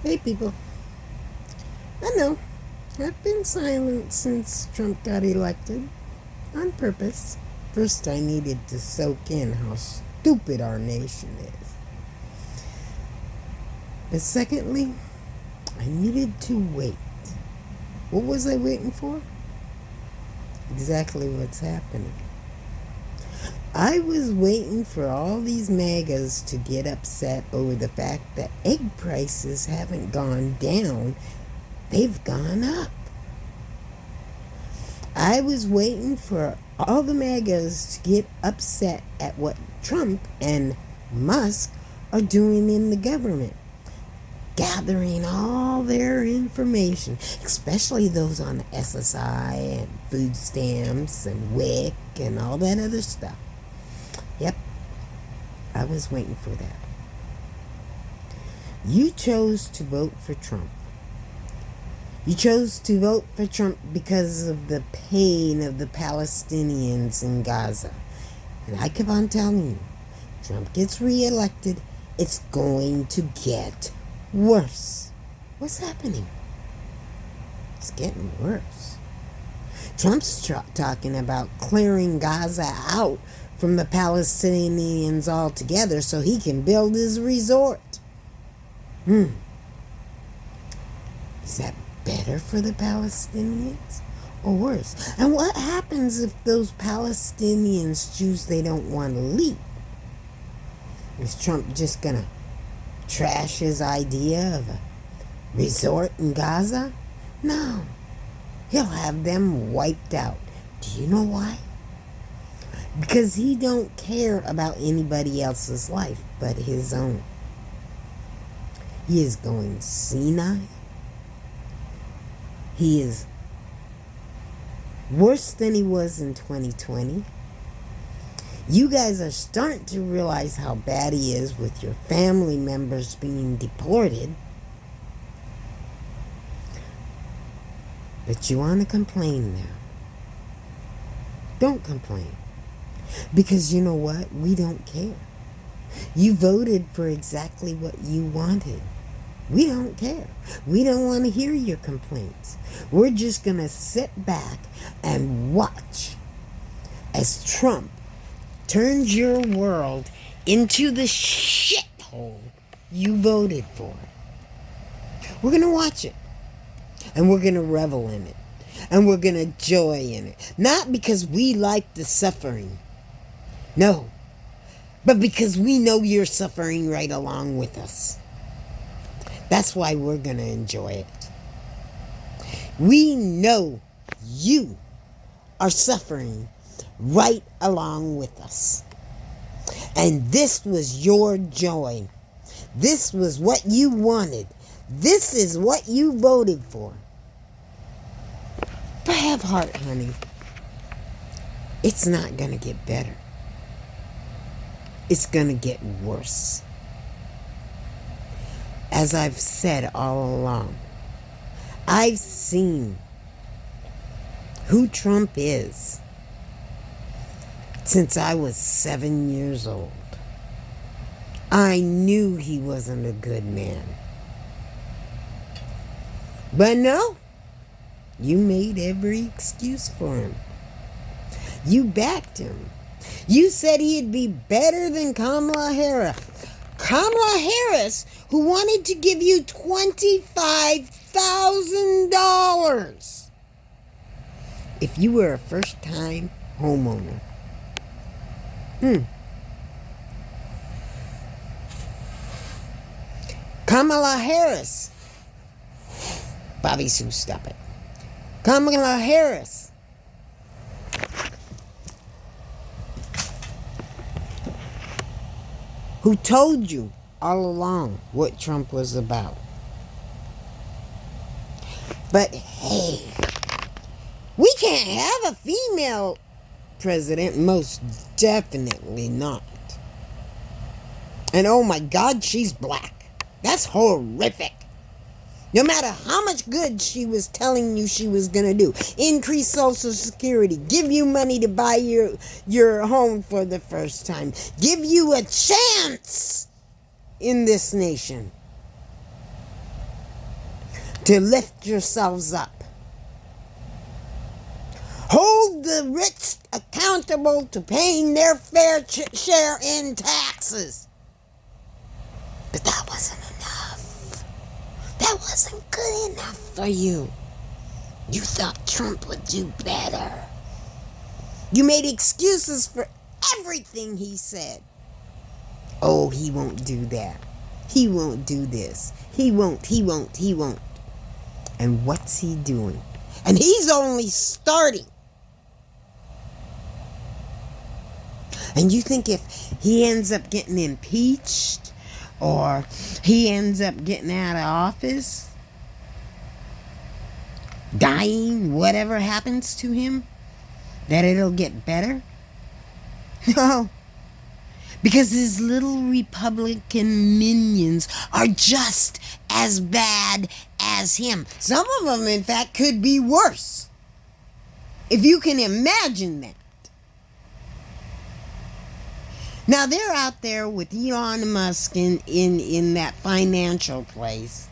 Hey people, I know I've been silent since Trump got elected on purpose. First, I needed to soak in how stupid our nation is. But secondly, I needed to wait. What was I waiting for? Exactly what's happening. I was waiting for all these magas to get upset over the fact that egg prices haven't gone down, they've gone up. I was waiting for all the magas to get upset at what Trump and Musk are doing in the government, gathering all their information, especially those on SSI and food stamps and WIC and all that other stuff. Yep, I was waiting for that. You chose to vote for Trump. You chose to vote for Trump because of the pain of the Palestinians in Gaza. And I keep on telling you, Trump gets reelected, it's going to get worse. What's happening? It's getting worse. Trump's talking about clearing Gaza out from the Palestinians altogether so he can build his resort. Is that better for the Palestinians or worse? And what happens if those Palestinians choose they don't want to leave? Is Trump just gonna trash his idea of a resort in Gaza? No. He'll have them wiped out. Do you know why? Because he don't care about anybody else's life but his own. He is going senile. He is worse than he was in 2020. You guys are starting to realize how bad he is with your family members being deported. But you want to complain now. Don't complain. Because you know what? We don't care. You voted for exactly what you wanted. We don't care. We don't want to hear your complaints. We're just going to sit back and watch as Trump turns your world into the shithole you voted for. We're going to watch it. And we're going to revel in it. And we're going to joy in it. Not because we like the suffering. No. But because we know you're suffering right along with us. That's why we're going to enjoy it. We know you are suffering right along with us. And this was your joy. This was what you wanted. This is what you voted for. But have heart, honey. It's not going to get better. It's going to get worse. As I've said all along, I've seen who Trump is since I was 7 years old. I knew he wasn't a good man. But no, you made every excuse for him. You backed him. You said he'd be better than Kamala Harris. Kamala Harris, who wanted to give you $25,000 if you were a first-time homeowner. Kamala Harris. Bobby Sue, stop it. Kamala Harris. Who told you all along what Trump was about. But hey, we can't have a female president. Most definitely not. And oh my God, she's black. That's horrific. No matter how much good she was telling you she was going to do. Increase Social Security. Give you money to buy your home for the first time. Give you a chance in this nation. to lift yourselves up. Hold the rich accountable to paying their fair share in taxes. But that wasn't enough. That wasn't good enough for you. You thought Trump would do better. You made excuses for everything he said. Oh, he won't do that. He won't do this. He won't. And what's he doing? And he's only starting. And you think if he ends up getting impeached or he ends up getting out of office, dying, whatever happens to him, that it'll get better? No. Because his little Republican minions are just as bad as him. Some of them, in fact, could be worse. If you can imagine that. Now, they're out there with Elon Musk in that financial place.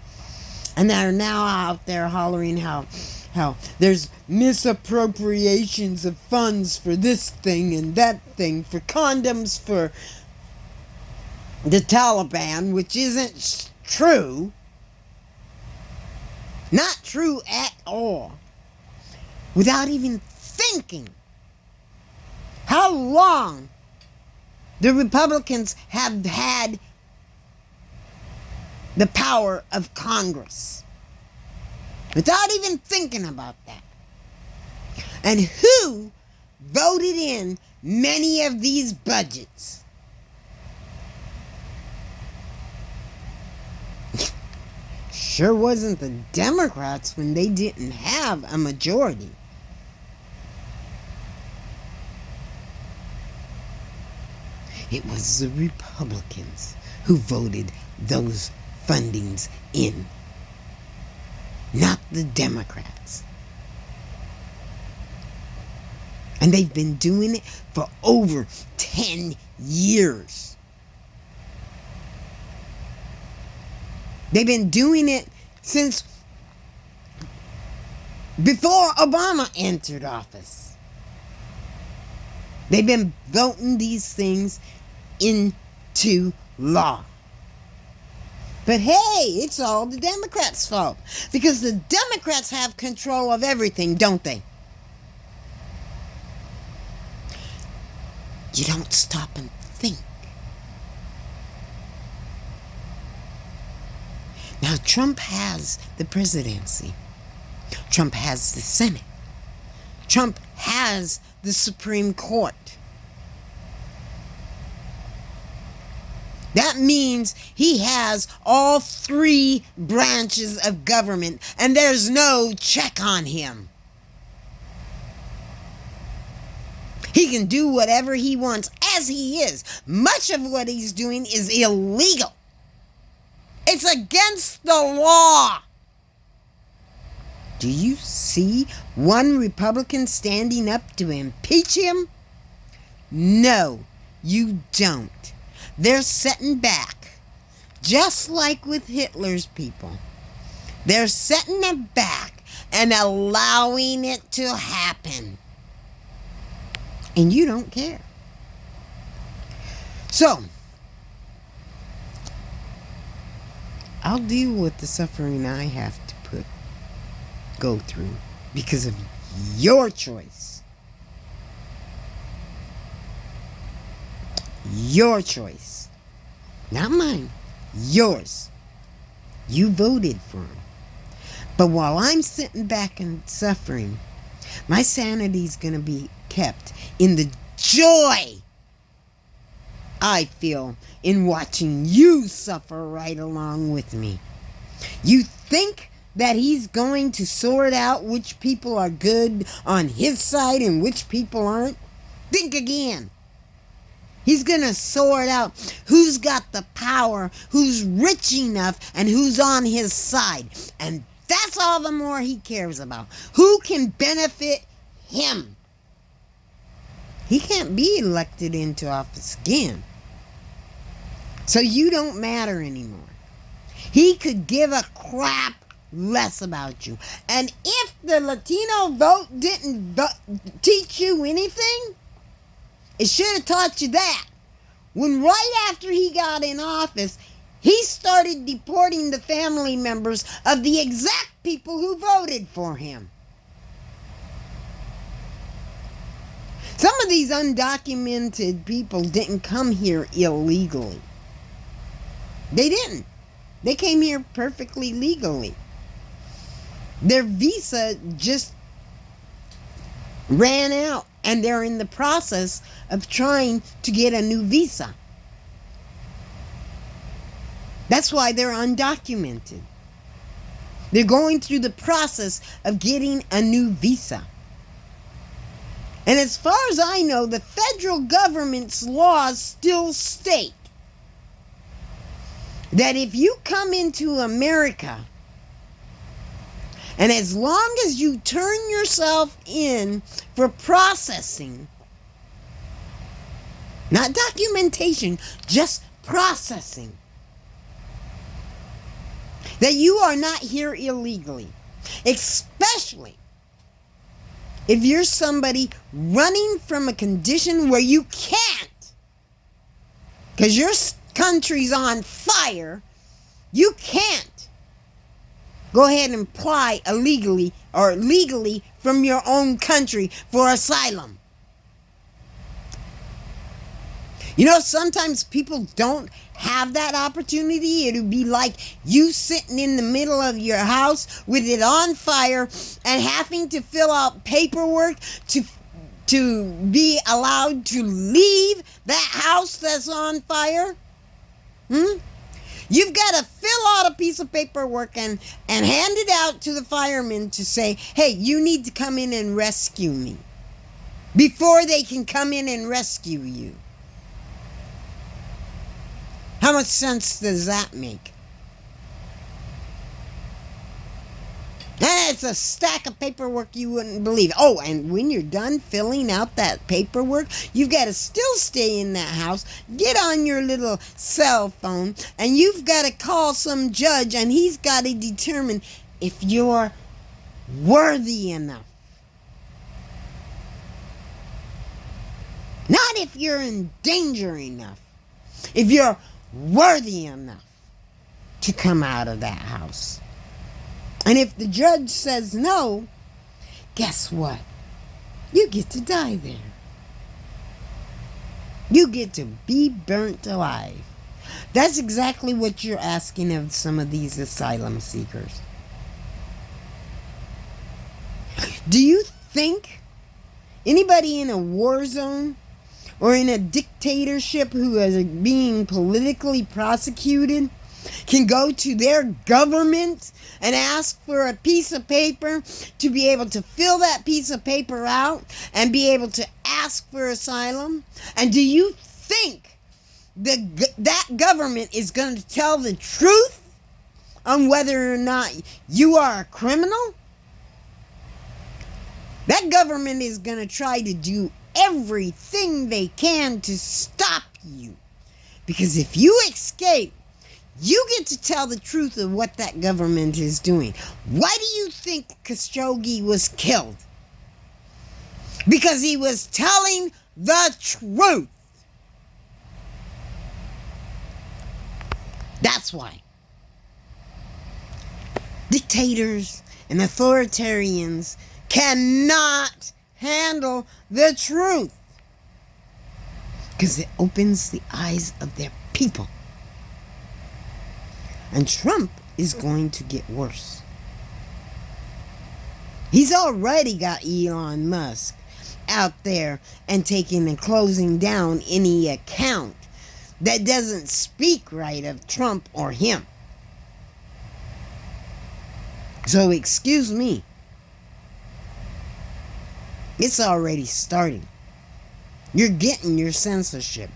And they're now out there hollering how there's misappropriations of funds for this thing and that thing, for condoms for the Taliban, which isn't true. Not true at all. Without even thinking how long the Republicans have had the power of Congress. Without even thinking about that. And who voted in many of these budgets? Sure wasn't the Democrats when they didn't have a majority. It was the Republicans who voted those fundings in, not the Democrats. And they've been doing it for over 10 years. They've been doing it since before Obama entered office. They've been voting these things into law. But hey, it's all the Democrats' fault. Because the Democrats have control of everything, don't they? You don't stop and think. Now, Trump has the presidency. Trump has the Senate. Trump has the Supreme Court. That means he has all three branches of government, and there's no check on him. He can do whatever he wants as he is. Much of what he's doing is illegal. It's against the law. Do you see one Republican standing up to impeach him? No, you don't. They're sitting back, just like with Hitler's people. They're setting it back and allowing it to happen. And you don't care. So, I'll deal with the suffering I have to go through because of your choice. Your choice. Not mine. Yours. You voted for him. But while I'm sitting back and suffering, my sanity's going to be kept in the joy I feel in watching you suffer right along with me. You think that he's going to sort out which people are good on his side and which people aren't? Think again. He's going to sort out who's got the power, who's rich enough, and who's on his side. And that's all the more he cares about. Who can benefit him? He can't be elected into office again. So you don't matter anymore. He could give a crap less about you. And if the Latino vote didn't teach you anything, it should have taught you that. When right after he got in office, he started deporting the family members of the exact people who voted for him. Some of these undocumented people didn't come here illegally. They didn't. They came here perfectly legally. Their visa just ran out, and they're in the process of trying to get a new visa. That's why they're undocumented. They're going through the process of getting a new visa. And as far as I know, the federal government's laws still state that if you come into America, and as long as you turn yourself in for processing, not documentation, just processing, that you are not here illegally, especially if you're somebody running from a condition where you can't, because your country's on fire, you can't go ahead and apply illegally or legally from your own country for asylum. You know, sometimes people don't have that opportunity. It'll be like you sitting in the middle of your house with it on fire and having to fill out paperwork to be allowed to leave that house that's on fire. You've got to fill out a piece of paperwork and hand it out to the firemen to say, hey, you need to come in and rescue me, before they can come in and rescue you. How much sense does that make? And it's a stack of paperwork you wouldn't believe. Oh, and when you're done filling out that paperwork, you've got to still stay in that house, get on your little cell phone, and you've got to call some judge, and he's got to determine if you're worthy enough. Not if you're in danger enough. If you're worthy enough to come out of that house. And if the judge says no, guess what? You get to die there. You get to be burnt alive. That's exactly what you're asking of some of these asylum seekers. Do you think anybody in a war zone or in a dictatorship who is being politically prosecuted can go to their government and ask for a piece of paper to be able to fill that piece of paper out and be able to ask for asylum? And do you think that government is going to tell the truth on whether or not you are a criminal? That government is going to try to do everything they can to stop you. Because if you escape, you get to tell the truth of what that government is doing. Why do you think Khashoggi was killed? Because he was telling the truth. That's why. Dictators and authoritarians cannot handle the truth. Because it opens the eyes of their people. And Trump is going to get worse. He's already got Elon Musk out there and taking and closing down any account that doesn't speak right of Trump or him. So excuse me. It's already starting. You're getting your censorship.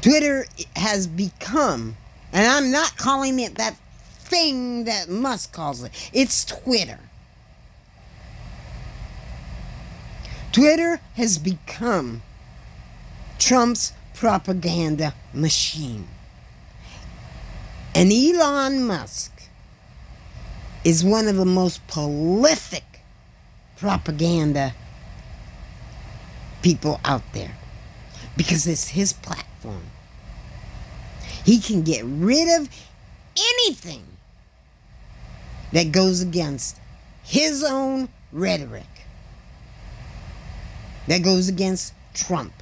Twitter has become, and I'm not calling it that thing that Musk calls it. It's Twitter. Twitter has become Trump's propaganda machine. And Elon Musk is one of the most prolific propaganda people out there because it's his platform. He can get rid of anything that goes against his own rhetoric, that goes against Trump.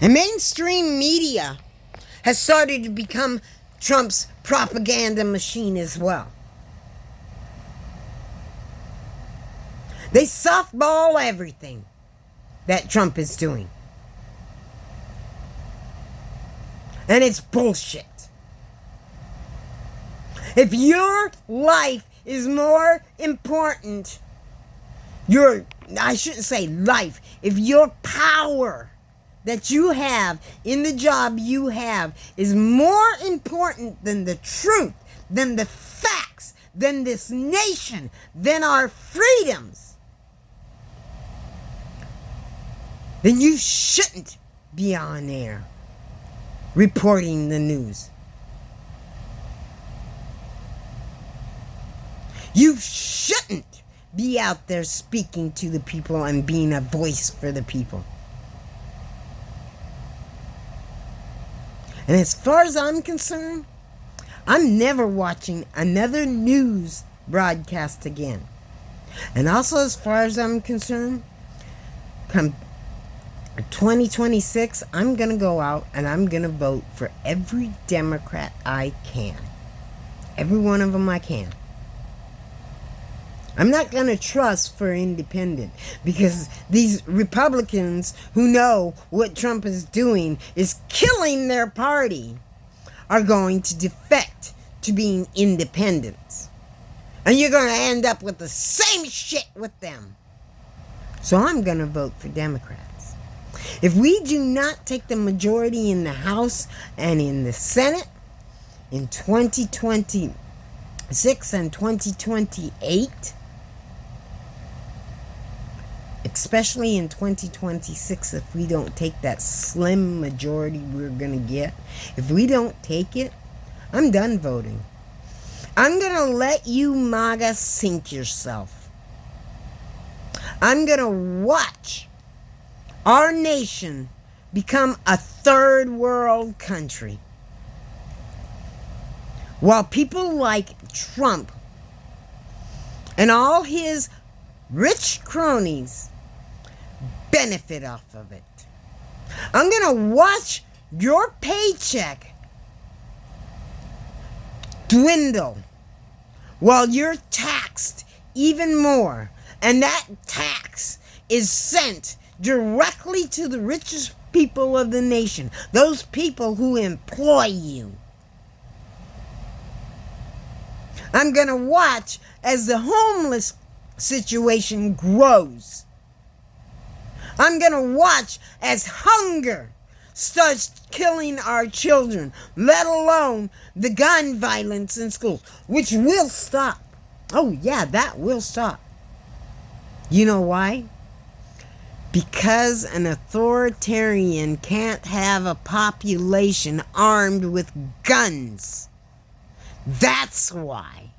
And mainstream media has started to become Trump's propaganda machine as well. They softball everything that Trump is doing. And it's bullshit. If your life is more important, I shouldn't say life, if your power that you have in the job you have is more important than the truth, than the facts, than this nation, than our freedoms, then you shouldn't be on air reporting the news. You shouldn't be out there speaking to the people and being a voice for the people. And as far as I'm concerned, I'm never watching another news broadcast again. And also, as far as I'm concerned, come 2026, I'm going to go out and I'm going to vote for every Democrat I can. Every one of them I can. I'm not going to trust for independent because these Republicans who know what Trump is doing is killing their party are going to defect to being independents. And you're going to end up with the same shit with them. So I'm going to vote for Democrats. If we do not take the majority in the House and in the Senate in 2026 and 2028, especially in 2026, if we don't take that slim majority we're going to get, if we don't take it, I'm done voting. I'm going to let you MAGA sink yourself. I'm going to watch our nation become a third world country. While people like Trump and all his rich cronies benefit off of it. I'm going to watch your paycheck dwindle while you're taxed even more. And that tax is sent directly to the richest people of the nation, those people who employ you. I'm going to watch as the homeless situation grows. I'm going to watch as hunger starts killing our children, let alone the gun violence in schools, which will stop. Oh yeah, that will stop. You know why? Because an authoritarian can't have a population armed with guns. That's why.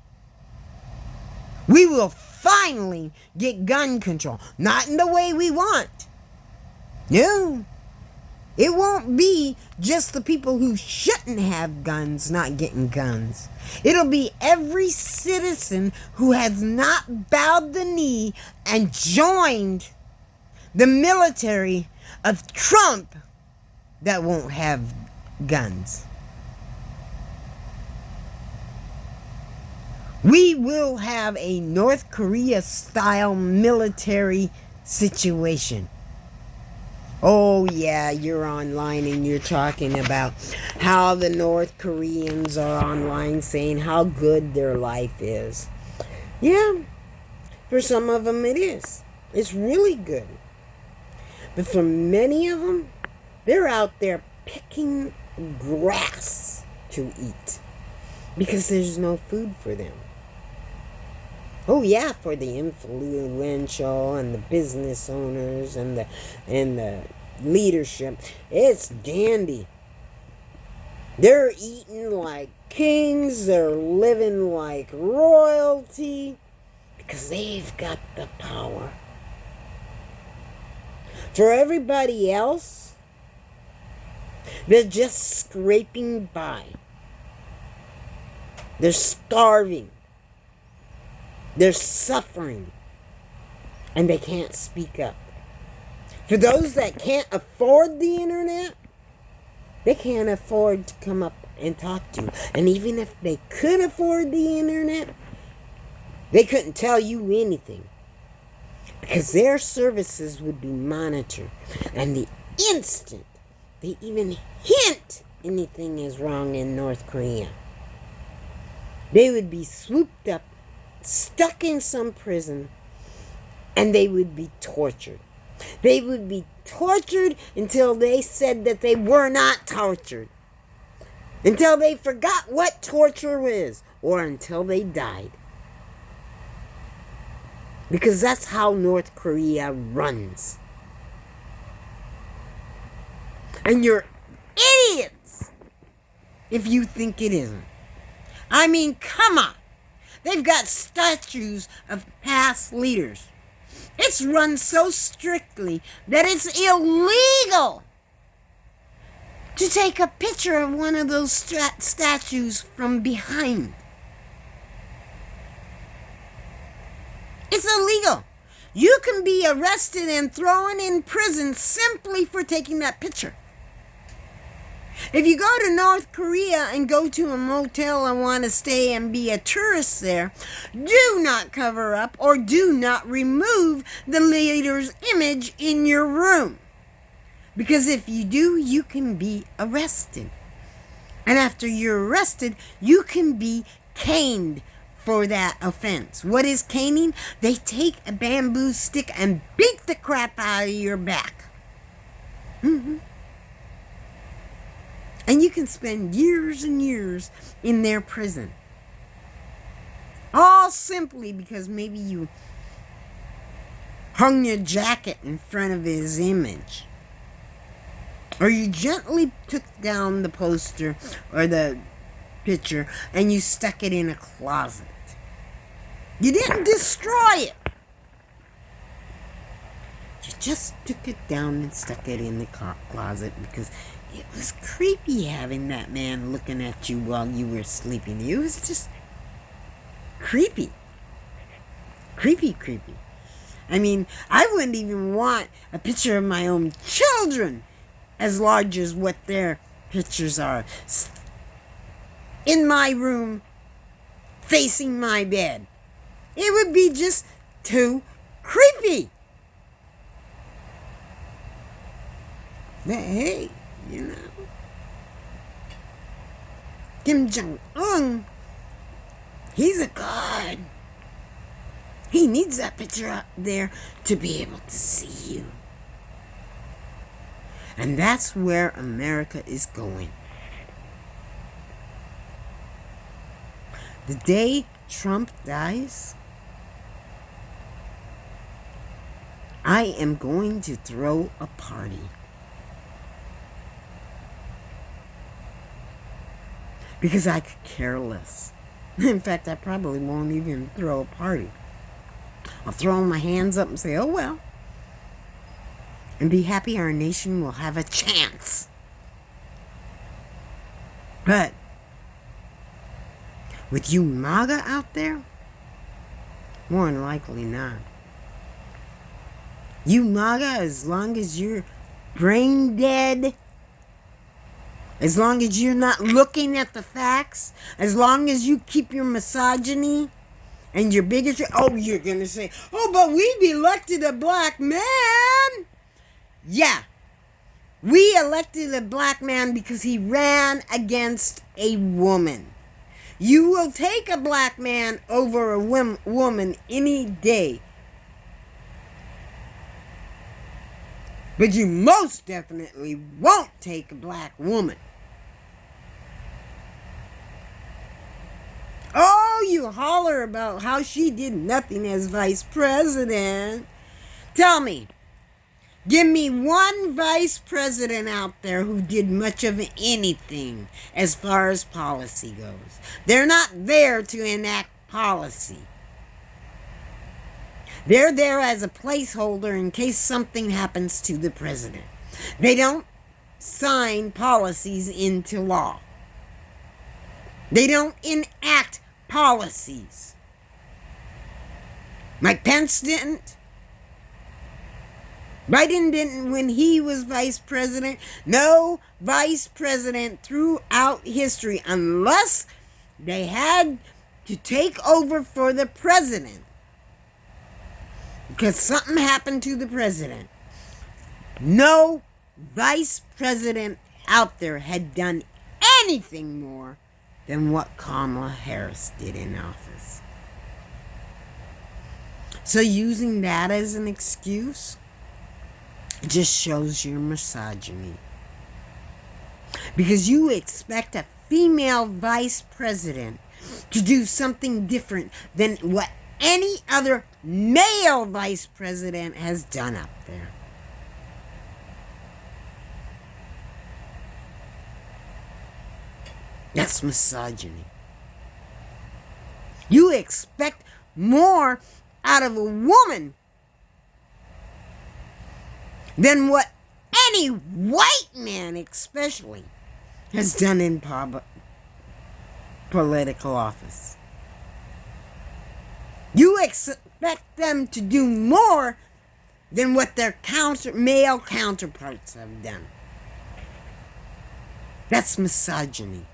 We will finally get gun control. Not in the way we want. No. It won't be just the people who shouldn't have guns not getting guns. It'll be every citizen who has not bowed the knee and joined the military of Trump that won't have guns. We will have a North Korea-style military situation. Oh yeah, you're online and you're talking about how the North Koreans are online saying how good their life is. Yeah, for some of them it is. It's really good. But for many of them, they're out there picking grass to eat because there's no food for them. Oh yeah, for the influential and the business owners and the leadership, it's dandy. They're eating like kings. They're living like royalty because they've got the power. For everybody else, they're just scraping by. They're starving. They're suffering. And they can't speak up. For those that can't afford the internet, they can't afford to come up and talk to you. And even if they could afford the internet, they couldn't tell you anything. Because their services would be monitored. And the instant they even hint anything is wrong in North Korea, they would be swooped up, stuck in some prison, and they would be tortured. They would be tortured until they said that they were not tortured. Until they forgot what torture is. Or until they died. Because that's how North Korea runs. And you're idiots if you think it isn't. I mean, come on. They've got statues of past leaders. It's run so strictly that it's illegal to take a picture of one of those statues from behind. It's illegal. You can be arrested and thrown in prison simply for taking that picture. If you go to North Korea and go to a motel and want to stay and be a tourist there, do not cover up or do not remove the leader's image in your room. Because if you do, you can be arrested. And after you're arrested, you can be caned for that offense. What is caning? They take a bamboo stick and beat the crap out of your back. And you can spend years and years in their prison. All simply because maybe you hung your jacket in front of his image. Or you gently took down the poster or the picture and you stuck it in a closet. You didn't destroy it. You just took it down and stuck it in the closet because it was creepy having that man looking at you while you were sleeping. It was just creepy. Creepy. I mean, I wouldn't even want a picture of my own children as large as what their pictures are in my room facing my bed. It would be just too creepy. But hey, you know, Kim Jong-un, he's a god. He needs that picture out there to be able to see you. And that's where America is going. The day Trump dies, I am going to throw a party. Because I could care less. In fact, I probably won't even throw a party. I'll throw my hands up and say, oh well. And be happy our nation will have a chance. But with you MAGA out there, more than likely not. You MAGA, as long as you're brain dead, as long as you're not looking at the facts, as long as you keep your misogyny and your bigotry, oh, you're going to say, oh, but we've elected a black man. Yeah, we elected a black man because he ran against a woman. You will take a black man over a woman any day. But you most definitely won't take a black woman. Oh, you holler about how she did nothing as vice president. Tell me, Give me one vice president out there who did much of anything as far as policy goes. They're not there to enact policy. They're there as a placeholder in case something happens to the president. They don't sign policies into law. They don't enact policies. Mike Pence didn't. Biden didn't when he was vice president. No vice president throughout history, unless they had to take over for the president, because something happened to the president. No vice president out there had done anything more than what Kamala Harris did in office. So using that as an excuse, it just shows your misogyny. Because you expect a female vice president to do something different than what any other male vice president has done up there. That's misogyny. You expect more out of a woman than what any white man especially has done in political office. You expect them to do more than what their male counterparts have done. That's misogyny.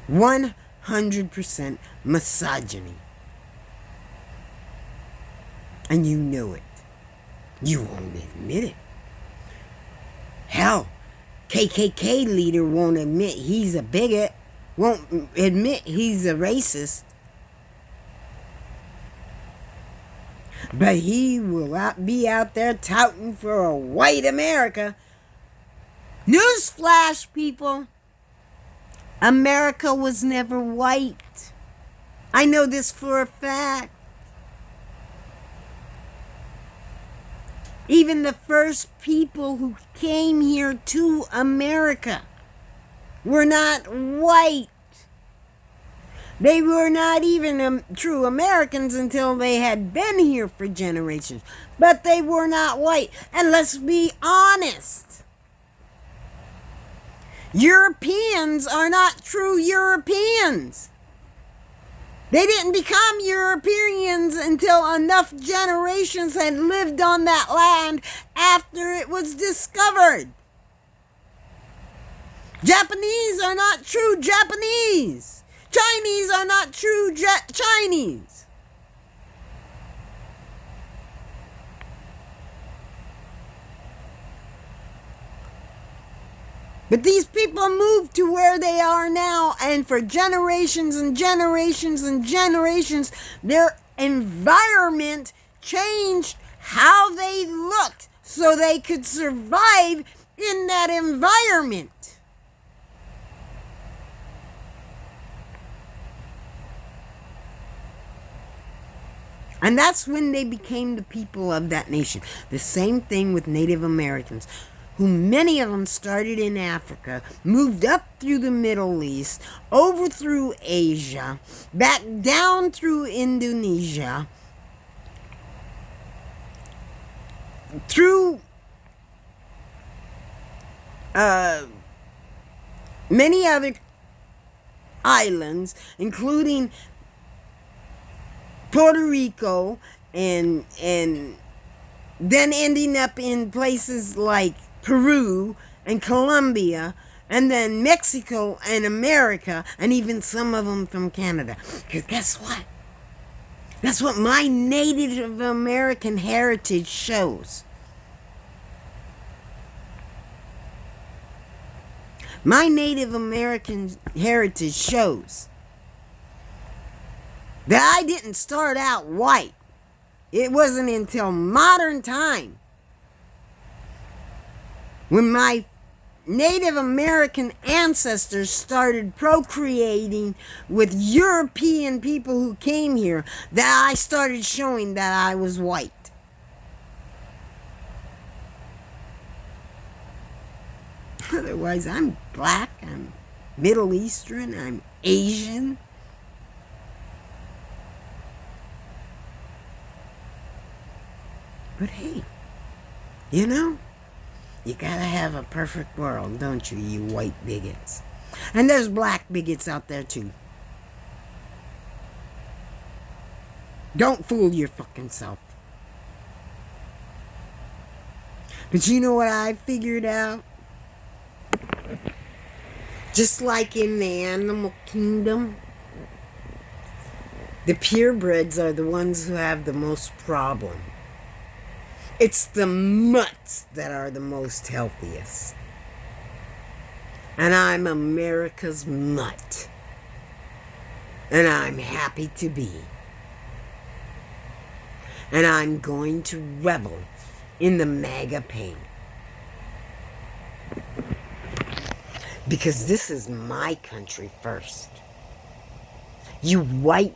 100% misogyny. And you know it. You won't admit it. Hell, KKK leader won't admit he's a bigot. Won't admit he's a racist. But he will be out there touting for a white America. Newsflash, people. America was never white. I know this for a fact. Even the first people who came here to America were not white. They were not even true Americans until they had been here for generations. But they were not white. And let's be honest. Europeans are not true Europeans. They didn't become Europeans until enough generations had lived on that land after it was discovered. Japanese are not true Japanese. Chinese are not true Chinese. But these people moved to where they are now, and for generations and generations and generations, their environment changed how they looked so they could survive in that environment. And that's when they became the people of that nation. The same thing with Native Americans, who many of them started in Africa, moved up through the Middle East, over through Asia, back down through Indonesia, through many other islands, including Puerto Rico, and then ending up in places like Peru and Colombia, and then Mexico and America, and even some of them from Canada. Because guess what? That's what my Native American heritage shows. My Native American heritage shows that I didn't start out white. It wasn't until modern time when my Native American ancestors started procreating with European people who came here that I started showing that I was white. Otherwise, I'm black, I'm Middle Eastern, I'm Asian. But hey, you know, you gotta have a perfect world, don't you, you white bigots? And there's black bigots out there too. Don't fool your fucking self. But you know what I figured out? Just like in the animal kingdom, the purebreds are the ones who have the most problem. It's the mutts that are the most healthiest. And I'm America's mutt. And I'm happy to be. And I'm going to revel in the MAGA pain. Because this is my country first. You white,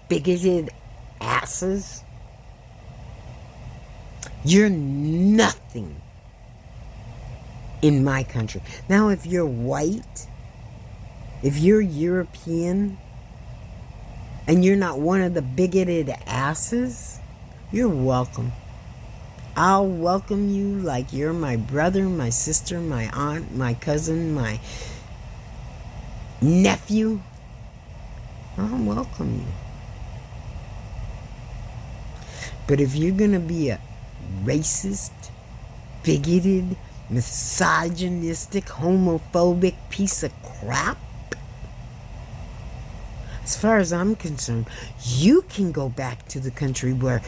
bigoted asses. You're nothing in my country. Now, if you're white, if you're European, and you're not one of the bigoted asses, you're welcome. I'll welcome you like you're my brother, my sister, my aunt, my cousin, my nephew. I'll welcome you. But if you're going to be a racist, bigoted, misogynistic, homophobic piece of crap, as far as I'm concerned, you can go back to the country where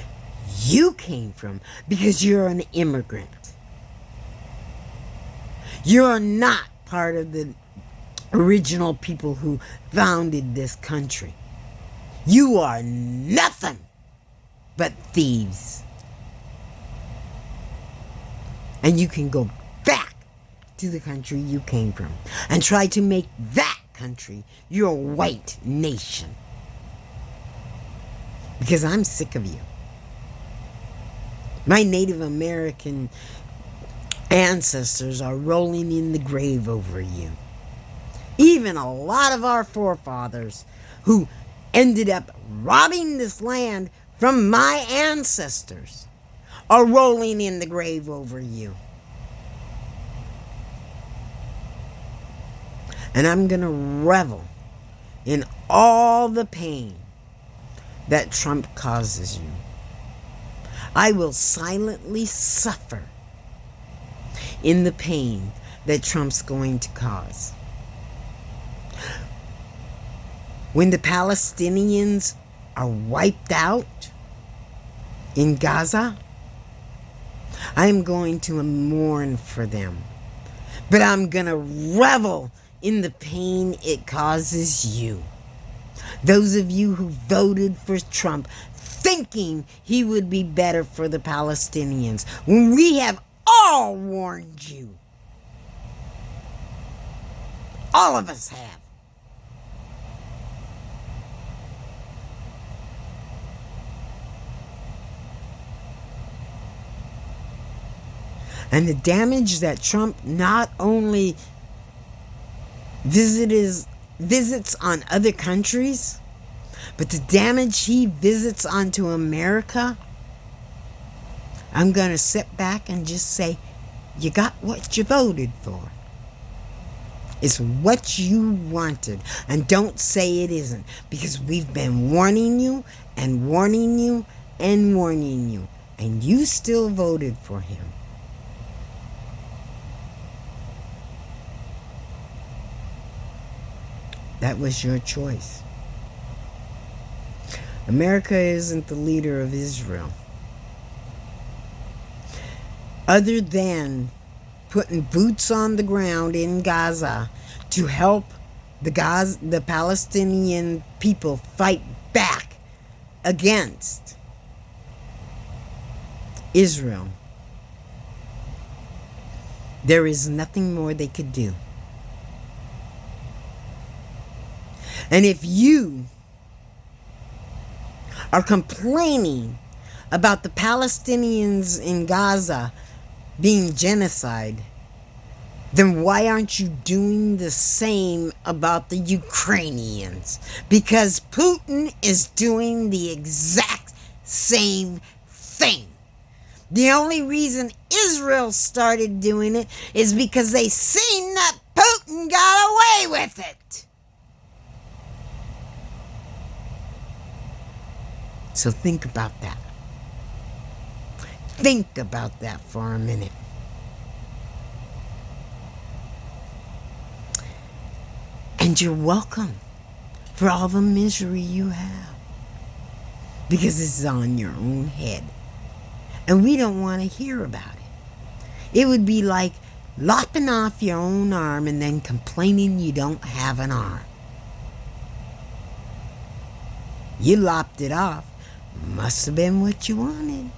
you came from because you're an immigrant. You're not part of the original people who founded this country. You are nothing but thieves. And you can go back to the country you came from and try to make that country your white nation. Because I'm sick of you. My Native American ancestors are rolling in the grave over you. Even a lot of our forefathers who ended up robbing this land from my ancestors are rolling in the grave over you. And I'm going to revel in all the pain that Trump causes you. I will silently suffer in the pain that Trump's going to cause. When the Palestinians are wiped out in Gaza, I am going to mourn for them. But I'm going to revel in the pain it causes you. Those of you who voted for Trump thinking he would be better for the Palestinians, when we have all warned you. All of us have. And the damage that Trump not only visits on other countries, but the damage he visits onto America, I'm going to sit back and just say, you got what you voted for. It's what you wanted. And don't say it isn't, because we've been warning you and warning you and warning you, and you still voted for him. That was your choice. America isn't the leader of Israel. Other than putting boots on the ground in Gaza to help the Palestinian people fight back against Israel, there is nothing more they could do. And if you are complaining about the Palestinians in Gaza being genocide, then why aren't you doing the same about the Ukrainians? Because Putin is doing the exact same thing. The only reason Israel started doing it is because they seen that Putin got away with it. So think about that. Think about that for a minute. And you're welcome for all the misery you have. Because this is on your own head. And we don't want to hear about it. It would be like lopping off your own arm and then complaining you don't have an arm. You lopped it off. Must have been what you wanted.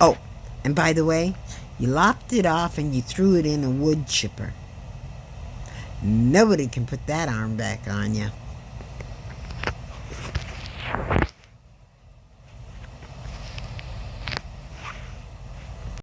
Oh, and by the way, you lopped it off and you threw it in a wood chipper. Nobody can put that arm back on you.